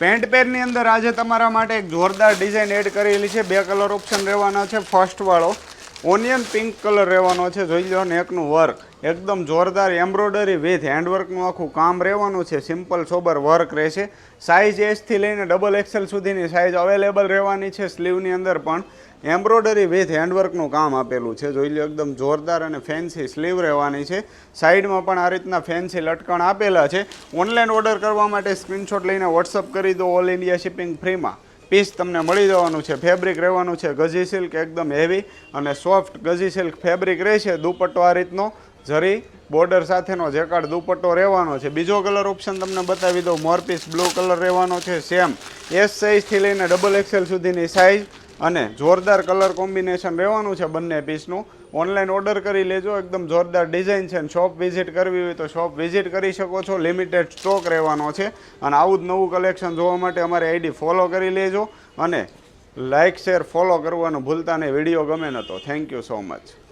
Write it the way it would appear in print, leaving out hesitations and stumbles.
Pant પેરની અંદર આજે તમારા માટે એક જોરદાર ડિઝાઇન એડ કરેલી છે। બે કલર ઓપ્શન રહેવાના છે। ફર્સ્ટ વાળો ઓનિયન પિંક કલર રહેવાનો છે। જોઈ લો નેકનું વર્ક એકદમ જોરદાર એમ્બ્રોઇડરી વિથ હેન્ડવર્કનું આખું કામ રહેવાનું છે। સિમ્પલ સોબર વર્ક રહેશે। સાઇઝ એસથી લઈને ડબલ એક્સેલ સુધીની સાઇઝ અવેલેબલ રહેવાની છે। સ્લીવની અંદર પણ એમ્બ્રોઇડરી વિથ હેન્ડવર્કનું કામ આપેલું છે। જોઈ લો એકદમ જોરદાર અને ફેન્સી સ્લીવ રહેવાની છે। સાઈડમાં પણ આ રીતના ફેન્સી લટકણ આપેલા છે। ઓનલાઈન ઓર્ડર કરવા માટે સ્ક્રીનશોટ લઈને વોટ્સઅપ કરી દો। ઓલ ઇન્ડિયા શિપિંગ ફ્રીમાં પીસ તમને મળી જવાનું છે। ફેબ્રિક રહેવાનું છે ગજી સિલ્ક એકદમ હેવી અને સોફ્ટ ગજી સિલ્ક ફેબ્રિક રહેશે। દુપટ્ટો આ રીતનો જરી બોર્ડર સાથેનો જેકાર્ડ દુપટ્ટો રહેવાનો છે। બીજો કલર ઓપ્શન તમને બતાવી દઉં। મોરપીસ બ્લુ કલર રહેવાનો છે। સેમ એસ સાઇઝથી લઈને ડબલ એક્સેલ સુધીની સાઇઝ અને જોરદાર કલર કોમ્બિનેશન રહેવાનું છે બંને પીસનું। ઓનલાઈન ઓર્ડર કરી લેજો। એકદમ જોરદાર ડિઝાઇન છે। શોપ વિઝિટ કરવી હોય તો શોપ વિઝિટ કરી શકો છો। લિમિટેડ સ્ટોક રહેવાનો છે અને આવું જ નવું કલેક્શન જોવા માટે અમારી આઈડી ફોલો કરી લેજો અને લાઇક શેર ફોલો કરવાનું ભૂલતા નહીં। વિડીયો ગમે ન તો થેન્ક યુ સો મચ।